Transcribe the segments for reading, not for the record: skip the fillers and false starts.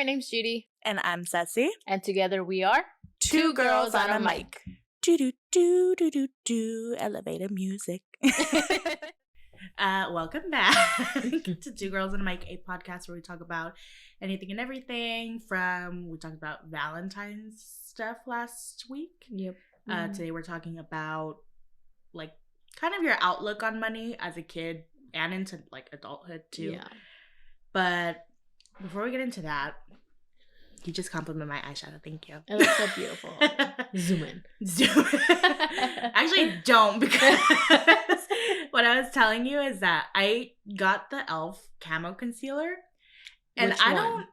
my name's Judy. And I'm Ceci. And together we are Two Girls on a Mic. Do elevator music. Welcome back to Two Girls on a Mic, a podcast where we talk about anything and everything. We talked about Valentine's stuff last week. Yep. Today we're talking about kind of your outlook on money as a kid and into adulthood too. Yeah. But before we get into that, you just complimented my eyeshadow. Thank you. It looks so beautiful. Zoom in. Actually, don't, because what I was telling you is that I got the e.l.f. camo concealer, and Which I one? don't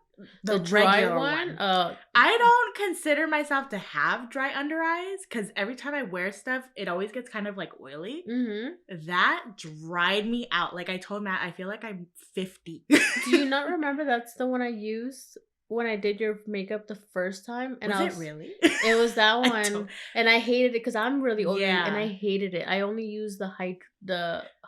The dry regular one. I don't consider myself to have dry under eyes because every time I wear stuff, it always gets kind of oily. Mm-hmm. That dried me out. I told Matt, I feel like I'm 50. Do you not remember that's the one I used when I did your makeup the first time? And Was it really? It was that I one, don't- and I hated it because I'm really old, Yeah. and I hated it. I only used the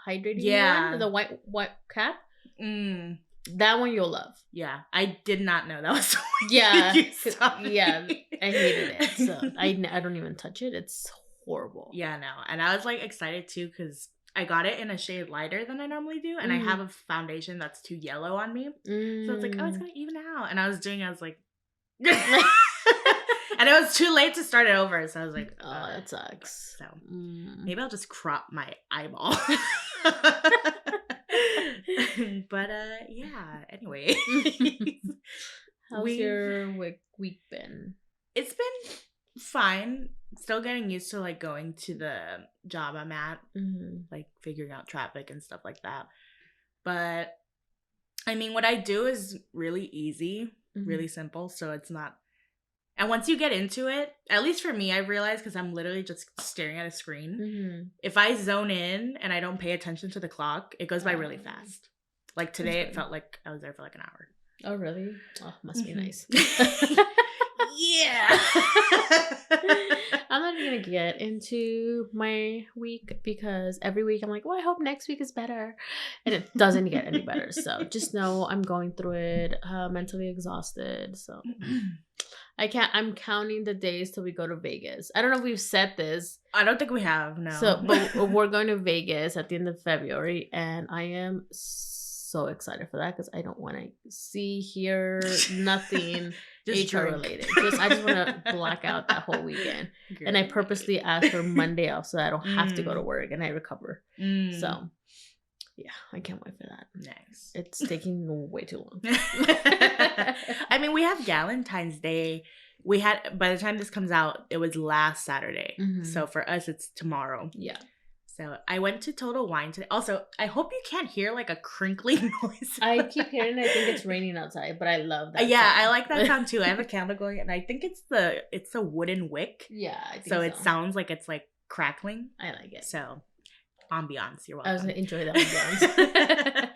hydrating Yeah. one, the white cap. Mm, That one you'll love. yeah, I did not know that was the one Yeah, you used on me. yeah, I hated it. So I don't even touch it. It's horrible. Yeah, no. And I was excited too because I got it in a shade lighter than I normally do. And I have a foundation that's too yellow on me. So it's it's going to even out. And I was like, and it was too late to start it over. So I was like, Oh, that sucks. So Mm. maybe I'll just crop my eyeball. But yeah, anyway. How's your week been? It's been fine. Still getting used to going to the job I'm at, Mm-hmm. figuring out traffic and stuff like that. But I mean, what I do is really easy, really simple. So it's not. And once you get into it, at least for me, I realize because I'm literally just staring at a screen. Mm-hmm. If I zone in and I don't pay attention to the clock, it goes by really fast. Today, it felt like I was there for an hour. Oh, really? Oh, must be nice. Yeah. I'm not even gonna get into my week because every week I'm like, well, I hope next week is better, and it doesn't get any better. So just know I'm going through it, mentally exhausted. So I'm counting the days till we go to Vegas. I don't know if we've said this. I don't think we have, no. So, but we're going to Vegas at the end of February, and I am so excited for that because I don't want to hear nothing Just HR drink. related. I just want to black out that whole weekend. And I purposely asked for Monday off so I don't have to go to work and I recover. So, yeah, I can't wait for that. Nice. It's taking way too long. I mean, we have Valentine's Day. We had, by the time this comes out, it was last Saturday. Mhm. So for us, it's tomorrow. Yeah. So I went to Total Wine today. Also, I hope you can't hear a crinkling noise. I keep hearing I think it's raining outside, but I love that Yeah, sound. I like that sound too. I have a candle going, and I think it's the wooden wick. Yeah, I think So it sounds like it's crackling. I like it. So ambiance, you're I was welcome. going to enjoy that ambiance.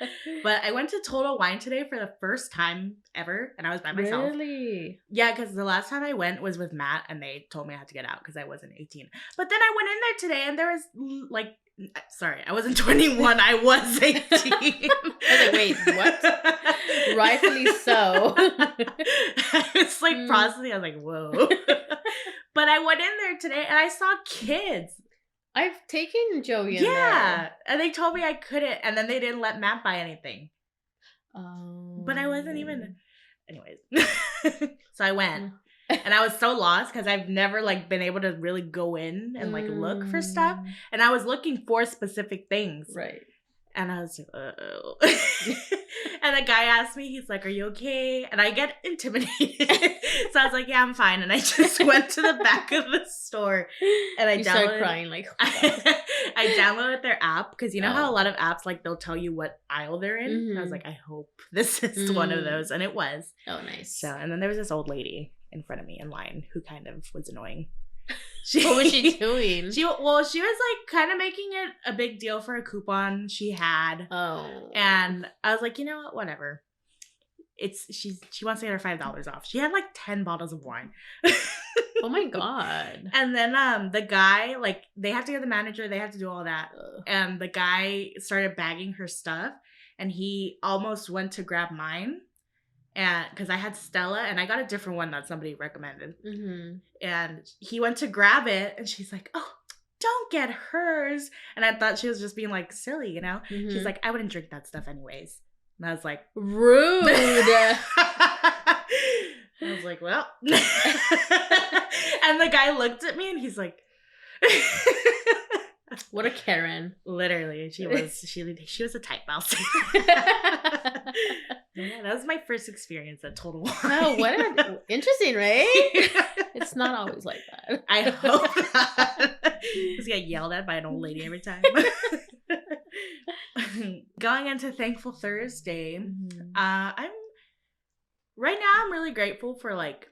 But I went to Total Wine today for the first time ever, and I was by myself. Really? Yeah, because the last time I went was with Matt, and they told me I had to get out because I wasn't 18. But then I went in there today, and there was sorry, I wasn't 21. I was 18. I was like, wait, what? Rightfully so. I was processing. I was like, whoa. But I went in there today, and I saw kids. I've taken Joey in there. Yeah, and they told me I couldn't, and then they didn't let Matt buy anything. But I wasn't even. Anyways, so I went, and I was so lost because I've never been able to really go in and look for stuff, and I was looking for specific things. Right. And I was like, oh. And the guy asked me, he's like, are you okay? And I get intimidated. So I was like, yeah, I'm fine. And I just went to the back of the store and I started crying I downloaded their app because you know how Oh. a lot of apps they'll tell you what aisle they're in. And I was Mhm. like, I hope this is one of those, and it was. Oh, nice. So, and then there was this old lady in front of me in line who kind of was annoying. What was she doing? She was kind of making it a big deal for a coupon she had. Oh. And I was like, you know what, whatever. She wants to get her $5 off. She had 10 bottles of wine. Oh my god. And then the guy, they have to get the manager, they have to do all that. Ugh. And the guy started bagging her stuff, and he almost went to grab mine. And because I had Stella and I got a different one that somebody recommended. And he went to grab it and she's like, oh, don't get hers. And I thought she was just being like silly, you know? She's like, I wouldn't drink that stuff anyways. And I was like, rude. I was like, well. And the guy looked at me and he's like, what a Karen. Literally, she was a type mouse. Yeah, that was my first experience at Total Wine. Oh, interesting, right? It's not always like that. I hope not. Just get yelled at by an old lady every time. Going into Thankful Thursday, I'm really grateful for like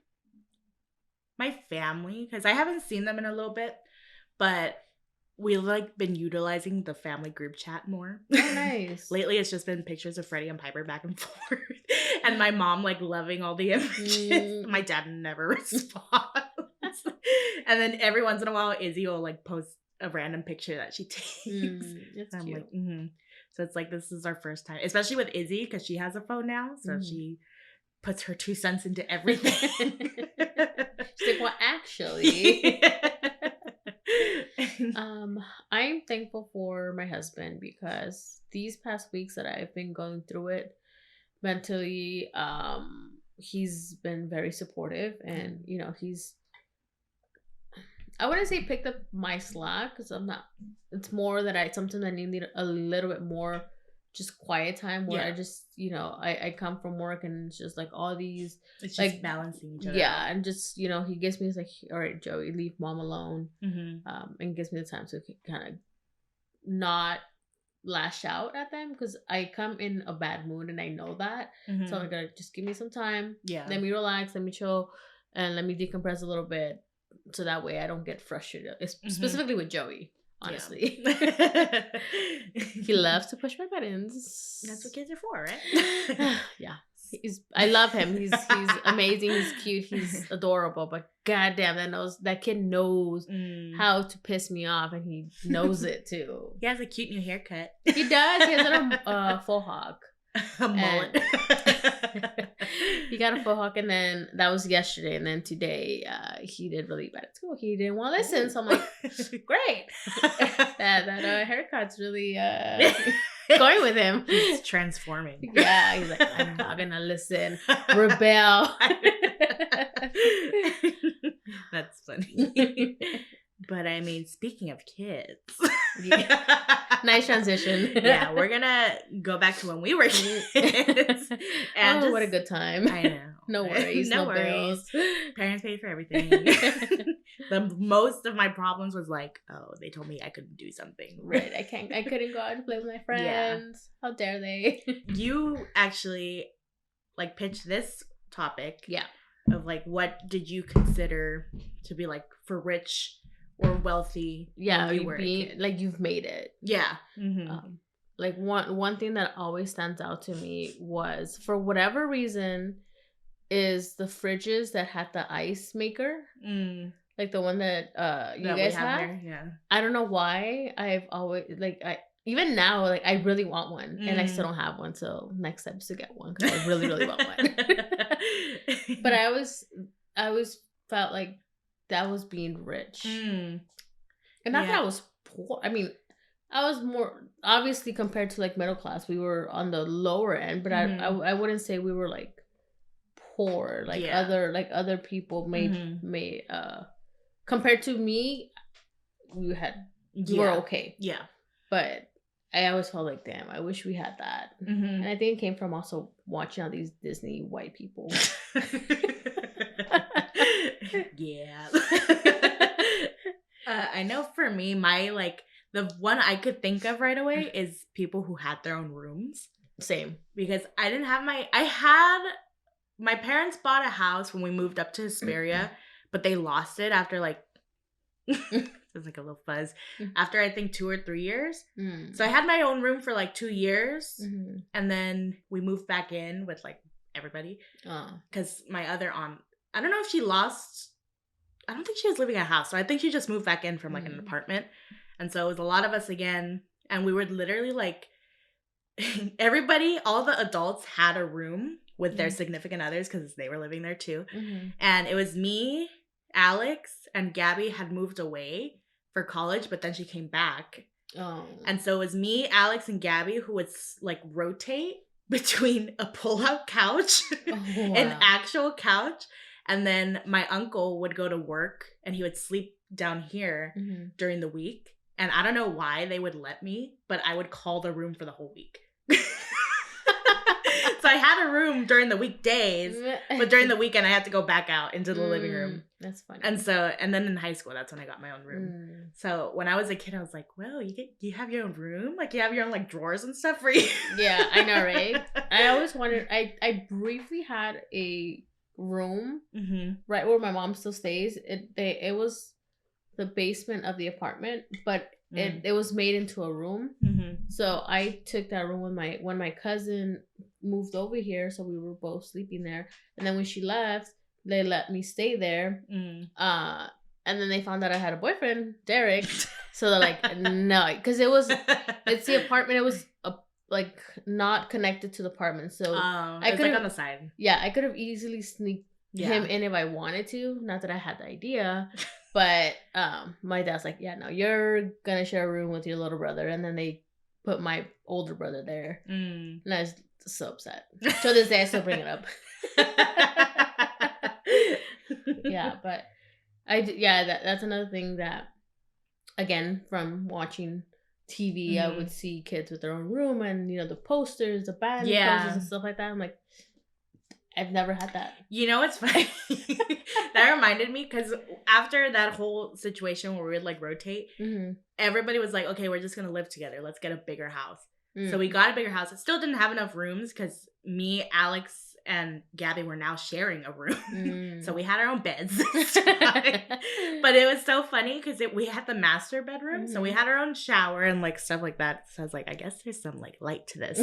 my family because I haven't seen them in a little bit, but we've like been utilizing the family group chat more. Oh, nice. Lately, it's just been pictures of Freddie and Piper back and forth, and my mom like loving all the images. My dad never responds, and then every once in a while, Izzy will like post a random picture that she takes. It's I'm cute. like, So it's like this is our first time, especially with Izzy because she has a phone now, so she puts her 2 cents into everything. She's like, well, actually. I'm thankful for my husband because these past weeks that I've been going through it mentally, he's been very supportive and, you know, I wouldn't say picked up my slack because it's more that sometimes I need a little bit more just quiet time where I just, you know, I come from work and it's just like all these, it's just like balancing each other. Yeah, and just, you know, he gives me, he's like, all right, Joey, leave mom alone, and gives me the time to kind of not lash out at them because I come in a bad mood and I know that, so I'm gonna just give me some time, let me relax, let me chill, and let me decompress a little bit, so that way I don't get frustrated, specifically with Joey. Honestly, he loves to push my buttons. That's what kids are for, right? Yeah, I love him. He's amazing. He's cute. He's adorable. But goddamn, that kid knows how to piss me off, and he knows it too. He has a cute new haircut. He does. He has a faux hawk. A mullet. He got a faux hawk, and then that was yesterday, and then today he did really bad at school. He didn't want to listen, so I'm like, great. that haircut's really going with him. He's transforming. Yeah, he's like, I'm not gonna listen. Rebel. That's funny. But I mean, speaking of kids. Nice transition. Yeah, we're gonna go back to when we were kids. And what a good time. I know. No worries. No worries. Bills. Parents paid for everything. The most of my problems was like, oh, they told me I couldn't do something. Right. I couldn't go out and play with my friends. Yeah. How dare they? You actually like pitched this topic. Yeah. Of like, what did you consider to be like for rich or wealthy? Yeah, like you've made it. Yeah. Like one thing that always stands out to me was, for whatever reason, is the fridges that had the ice maker. Like the one that you guys have. Yeah. I don't know why. I've always even now, like I really want one, and I still don't have one. So next step is to get one because I really, really want one. But I always felt like that was being rich, and not that I was poor. I mean, I was more obviously compared to like middle class. We were on the lower end, but I wouldn't say we were like poor like other people may compared to me. We were okay. Yeah, but I always felt like, damn, I wish we had that. And I think it came from also watching all these Disney white people. Yeah. I know for me, my like the one I could think of right away is people who had their own rooms. Same. Because I didn't have my parents bought a house when we moved up to Hesperia, but they lost it after like there's like a little fuzz after I think 2 or 3 years. So I had my own room for like 2 years, and then we moved back in with like everybody because my other aunt, I don't know if she lost, I don't think she was living in a house, so I think she just moved back in from like an apartment, and so it was a lot of us again, and we were literally like everybody, all the adults had a room with their significant others because they were living there too. And it was me, Alex, and Gabby had moved away for college, but then she came back. Oh. And so it was me, Alex, and Gabby who would like rotate between a pull-out couch, an actual couch, and then my uncle would go to work and he would sleep down here during the week. And I don't know why they would let me, but I would call the room for the whole week. So I had a room during the weekdays, but during the weekend I had to go back out into the living room. That's funny. And then in high school, that's when I got my own room. So when I was a kid, I was like, well, you have your own room? Like you have your own like drawers and stuff for you? Yeah, I know, right? I always wondered, I briefly had a room right where my mom still stays. It was the basement of the apartment, but it was made into a room. So I took that room when my cousin moved over here, so we were both sleeping there. And then when she left, they let me stay there. And then they found out I had a boyfriend, Derek. So they're like, no, because it's the apartment. It was like not connected to the apartment, so I could like on the side. Yeah, I could have easily sneaked him in if I wanted to. Not that I had the idea. But my dad's like, yeah, no, you're gonna share a room with your little brother, and then they put my older brother there, and I was so upset. To this day, I still bring it up. Yeah, but that's another thing that, again, from watching TV, I would see kids with their own room, and the posters, the band posters and stuff like that. I'm like, I've never had that. You know what's funny? That reminded me because after that whole situation where we would like rotate, everybody was like, okay, we're just going to live together. Let's get a bigger house. So we got a bigger house. It still didn't have enough rooms because me, Alex, and Gabby were now sharing a room. So we had our own beds. But it was so funny because we had the master bedroom. So we had our own shower and like stuff like that. So I was like, I guess there's some like light to this.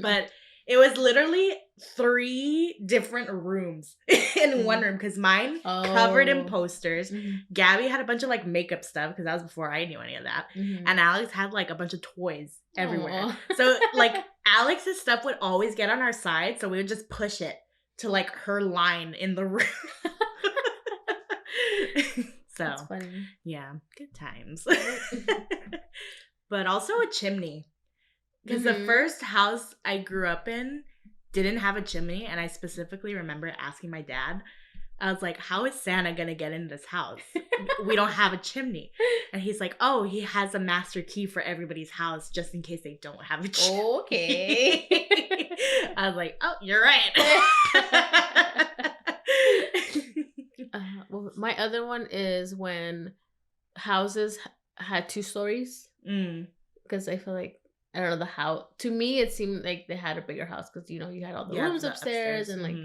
But it was literally 3 different rooms in one room because mine covered in posters. Gabby had a bunch of like makeup stuff because that was before I knew any of that. And Alex had like a bunch of toys everywhere. So like Alex's stuff would always get on our side, so we would just push it to like her line in the room. So that's funny. Yeah, good times. But also a chimney. Because the first house I grew up in didn't have a chimney, and I specifically remember asking my dad, I was like, how is Santa going to get in this house? We don't have a chimney. And he's like, oh, he has a master key for everybody's house just in case they don't have a chimney. Okay. I was like, oh, you're right. Well, my other one is when houses had 2 stories. Because I feel like, I don't know, the house, to me, it seemed like they had a bigger house because, you had all the rooms upstairs and like,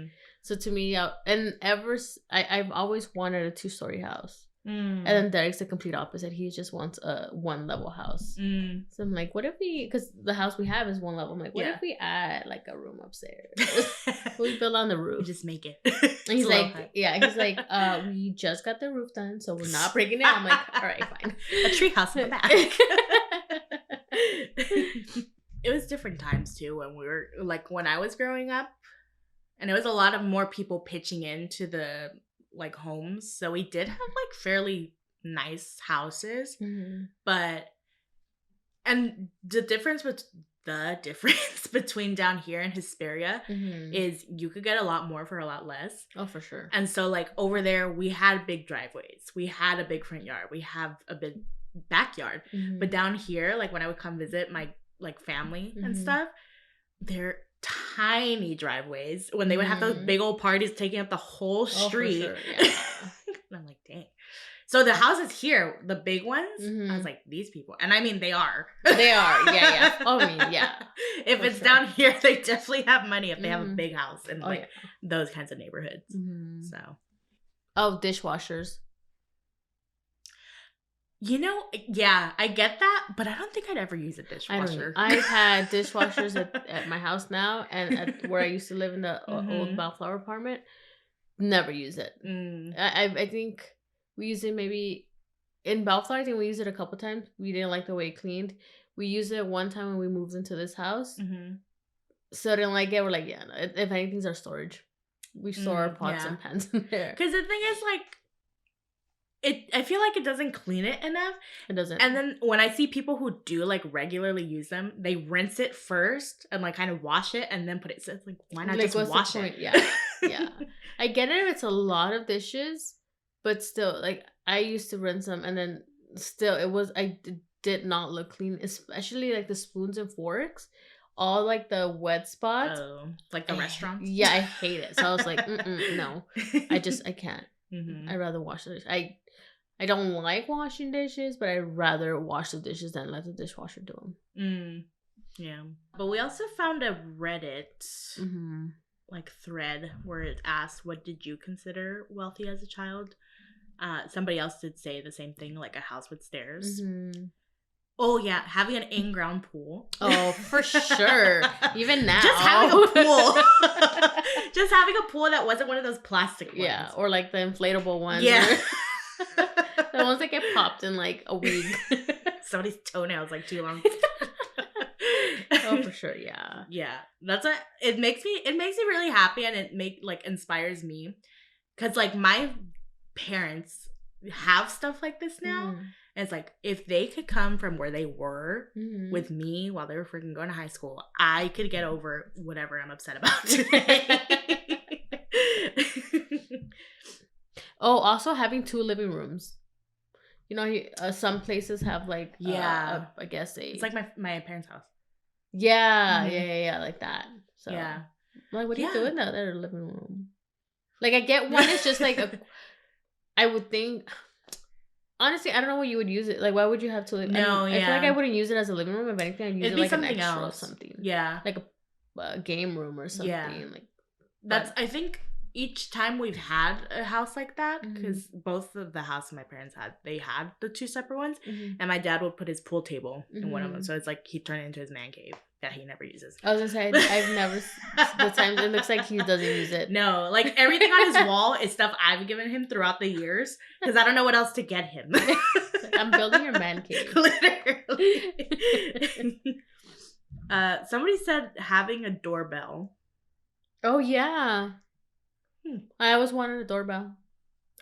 so to me, I've always wanted a 2-story house. And then Derek's the complete opposite. He just wants a 1-level house. So I'm like, what if because the house we have is 1 level. I'm like, what if we add like a room upstairs? We build on the roof. Just make it. And he's like, we just got the roof done, so we're not breaking it. I'm like, all right, fine. A tree house in the back. It was different times too when I was growing up, and it was a lot of more people pitching into the like homes, so we did have like fairly nice houses. But the difference between down here and Hesperia is you could get a lot more for a lot less. Oh, for sure. And so like over there we had big driveways, we had a big front yard, we have a big backyard. But down here, like when I would come visit my like family and stuff, they're tiny driveways when they would have those big old parties taking up the whole street. Oh, for sure. Yeah. And I'm like, dang. So the houses here, the big ones, I was like, these people, and I mean they are yeah. Oh, I mean, yeah, if it's down here, they definitely have money if they have a big house in those kinds of neighborhoods. Dishwashers. Yeah, I get that, but I don't think I'd ever use a dishwasher. I've had dishwashers at my house now, and at where I used to live in the old Bellflower apartment. Never use it. I think we used it maybe in Bellflower. I think we used it a couple times. We didn't like the way it cleaned. We used it one time when we moved into this house. So didn't like it. We're like, yeah, no, if anything's our storage. We store our pots and pans in there. Because the thing is, like, I feel like it doesn't clean it enough. It doesn't. And then when I see people who do, like, regularly use them, they rinse it first and, like, kind of wash it and then put it. So it's like, why not like, just wash it? Yeah. Yeah. I get it if it's a lot of dishes, but still, like, I used to rinse them and then still did not look clean, especially, like, the spoons and forks. All, like, the wet spots. Oh, like the restaurants? Yeah, I hate it. So I was like, no. I can't. Mm-hmm. I'd rather wash the dishes. I don't like washing dishes, but I'd rather wash the dishes than let the dishwasher do them. Yeah. But we also found a Reddit, like, thread where it asked, what did you consider wealthy as a child? Somebody else did say the same thing, like a house with stairs. Mm-hmm. Oh, yeah. Having an in-ground pool. Oh, for sure. Even now. Just having a pool. Just having a pool that wasn't one of those plastic ones. Yeah, or like the inflatable ones. Yeah. The ones that get popped in like a week. Somebody's toenails like too long. Oh, for sure. Yeah. Yeah. It makes me really happy, and it inspires me. Cause like my parents have stuff like this now. And it's like, if they could come from where they were with me while they were freaking going to high school, I could get over whatever I'm upset about today. Oh, also having 2 living rooms. You know, some places have like, I guess it's like my parents' house. Yeah, yeah, like that. So yeah, like, what do you do in that other living room? Like, I get one is just like I would think. Honestly, I don't know what you would use it. Like, why would you have to live? No, I feel like I wouldn't use it as a living room. If anything, I'd use it like an extra else. Or something. Yeah, like a game room or something. Yeah. Like that's. I think each time we've had a house like that, because both of the house my parents had, they had the 2 separate ones, and my dad would put his pool table in one of them, so it's like he turned it into his man cave that he never uses. I was gonna say I've never. The times it looks like he doesn't use it. No, like everything on his wall is stuff I've given him throughout the years because I don't know what else to get him. I'm building your man cave. Literally. Somebody said having a doorbell. Oh yeah. I always wanted a doorbell.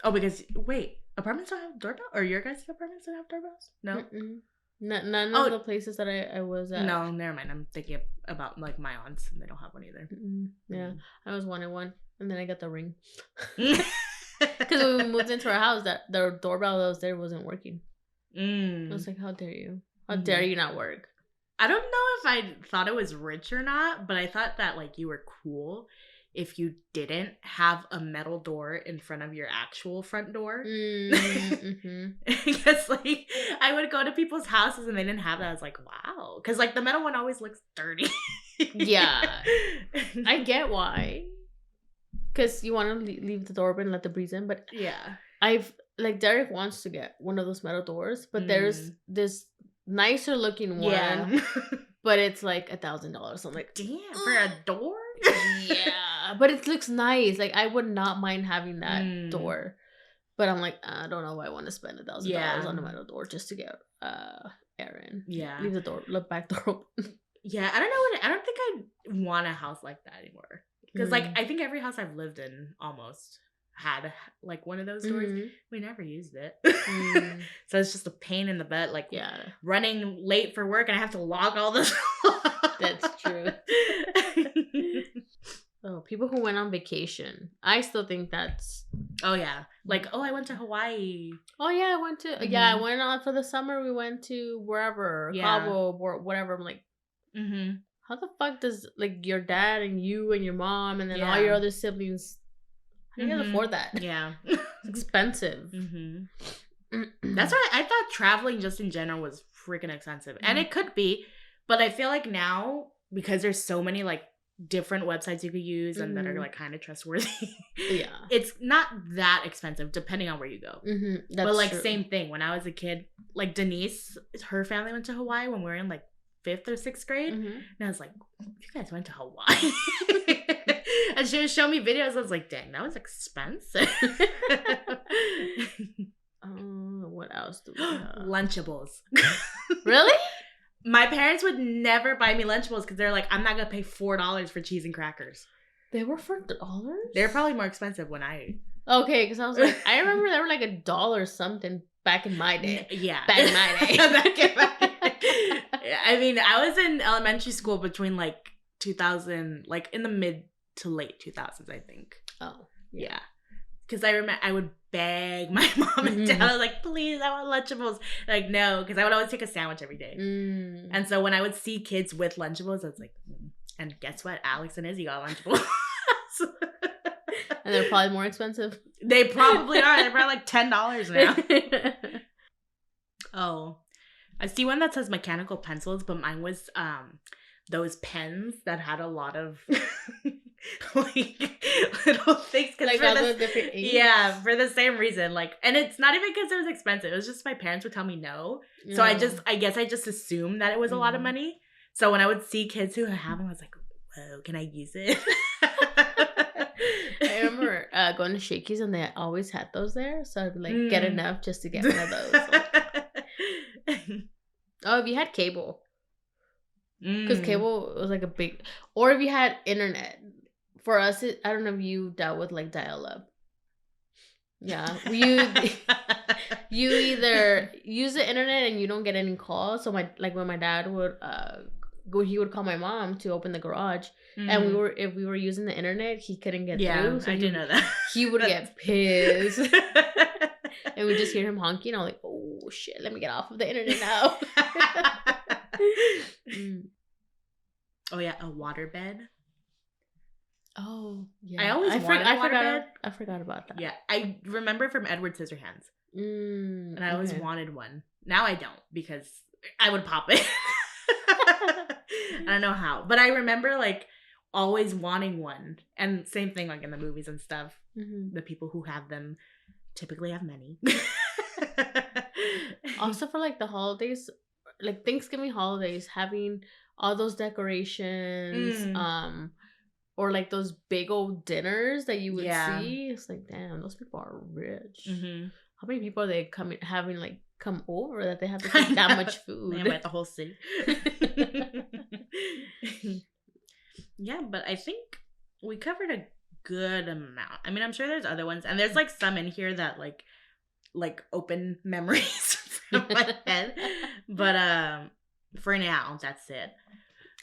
Oh, because wait, apartments don't have doorbell, or your guys' apartments don't have doorbells? No. None of the places that I was at. No, never mind. I'm thinking about like my aunts, and they don't have one either. Yeah, I always wanted one, and then I got the Ring. Because when we moved into our house, that the doorbell that was there wasn't working. I was like, how dare you? How dare you not work? I don't know if I thought it was rich or not, but I thought that like you were cool if you didn't have a metal door in front of your actual front door. Because like I would go to people's houses and they didn't have that. I was like, wow. Because like the metal one always looks dirty. Yeah. I get why. Because you want to leave the door open and let the breeze in. But yeah. Like Derek wants to get one of those metal doors. But there's this nicer looking one. Yeah. But it's like $1,000. So I'm like, damn, for a door? Yeah, but it looks nice. Like, I would not mind having that door, but I'm like, I don't know why I want to spend $1,000 on a metal door just to get air in. Yeah, leave the back door open. Yeah, I don't know. I don't think I want a house like that anymore because like I think every house I've lived in almost had like one of those doors. We never used it, so it's just a pain in the butt. Like running late for work and I have to log all this. That's true. Oh, people who went on vacation. I still think that's... Oh, yeah. Like, I went to Hawaii. Oh, yeah, I went to... Yeah, I went on for the summer. We went to wherever. Cabo or whatever. I'm like, how the fuck does, like, your dad and you and your mom and then all your other siblings... How do you guys afford that? Yeah. It's expensive. That's why I thought traveling just in general was freaking expensive. And it could be. But I feel like now, because there's so many, like, different websites you could use and that are, like, kind of trustworthy. Yeah. It's not that expensive, depending on where you go. But, like, true. Same thing. When I was a kid, like, Denise, her family went to Hawaii when we were in, like, 5th or 6th grade. And I was like, you guys went to Hawaii? And she would show me videos. I was like, dang, that was expensive. What else do we have? Lunchables. Really? My parents would never buy me Lunchables because they're like, I'm not gonna pay $4 for cheese and crackers. They were $4? They're probably more expensive when I. Okay, because I was like, I remember they were like $1 something back in my day. Yeah, back in my day. I mean, I was in elementary school between like 2000, like in the mid to late 2000s, I think. Oh, yeah. Because I remember I would beg my mom and dad. I was like, please, I want Lunchables. Like, no, because I would always take a sandwich every day. And so when I would see kids with Lunchables, I was like, and guess what? Alex and Izzy got Lunchables. And they're probably more expensive. They probably are. They're probably like $10 now. Oh, I see one that says mechanical pencils, but mine was those pens that had a lot of like little things. Like yeah, for the same reason. Like, and it's not even because it was expensive. It was just my parents would tell me no. So I guess I just assumed that it was a lot of money. So when I would see kids who have them, I was like, whoa, can I use it? I remember going to Shakey's and they always had those there. So I'd be like, get enough just to get one of those. Oh, if you had cable. Because cable was like a big... Or if you had internet. For us, I don't know if you dealt with like dial-up. Yeah. You either use the internet and you don't get any calls. So when my dad would... he would call my mom to open the garage, and if we were using the internet, he couldn't get through. So I didn't know that. He would get pissed, and we just hear him honking. I'm like, oh shit, let me get off of the internet now. Oh yeah, a waterbed. Oh yeah, I always wanted a waterbed. I forgot about that. Yeah, I remember from Edward Scissorhands, and I always wanted one. Now I don't because I would pop it. I don't know how, but I remember like always wanting one, and same thing like in the movies and stuff. The people who have them typically have many. Also for like the holidays, like Thanksgiving holidays, having all those decorations, or like those big old dinners that you would see. It's like, damn, those people are rich. How many people are they having like come over that they have to cook that much food? They invite the whole city. Yeah, but I think we covered a good amount. I mean, I'm sure there's other ones, and there's like some in here that like open memories from my head. But for now, that's it.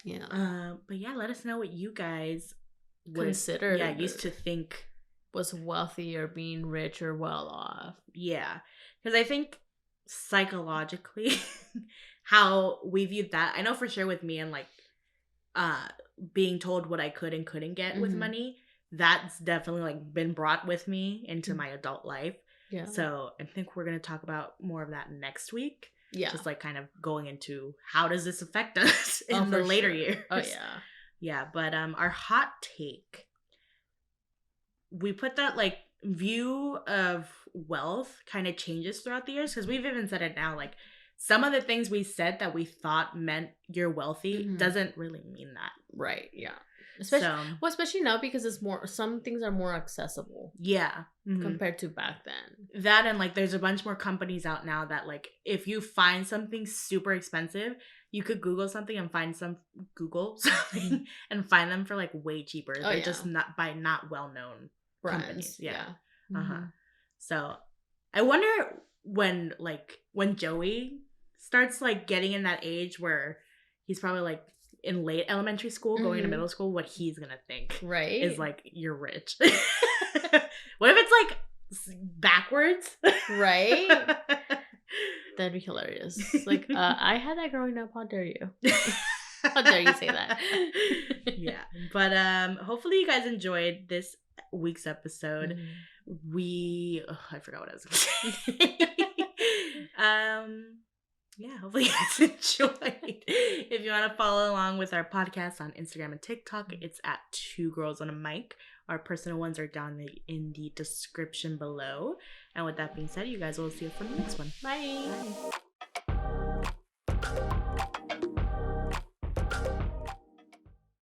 Yeah. But yeah, let us know what you guys consider. Yeah, used to think was wealthy or being rich or well off. Yeah, because I think psychologically how we viewed that, I know for sure with me and like being told what I could and couldn't get with money, that's definitely like been brought with me into my adult life. Yeah, so I think we're gonna talk about more of that next week. Yeah, just like kind of going into how does this affect us in the later years. Oh yeah. Yeah, but our hot take, we put that like view of wealth kind of changes throughout the years, because we've even said it now, like some of the things we said that we thought meant you're wealthy doesn't really mean that. Right. Yeah. Especially now, because it's more, some things are more accessible. Yeah. Compared to back then. That, and like there's a bunch more companies out now that like if you find something super expensive, you could Google something and find and find them for like way cheaper. They're just not well-known companies. Yeah. So I wonder when Joey starts like getting in that age where he's probably like in late elementary school going into middle school, what he's gonna think, right, is like, you're rich. What if it's like backwards, right? That'd be hilarious. Like, I had that growing up. How dare you? How dare you say that? Yeah, but hopefully you guys enjoyed this week's episode. I forgot what I was gonna say. Yeah, hopefully you guys enjoyed. If you want to follow along with our podcast on Instagram and TikTok, it's at 2 Girls on a Mic. Our personal ones are down in the description below. And with that being said, you guys will see us for the next one. Bye.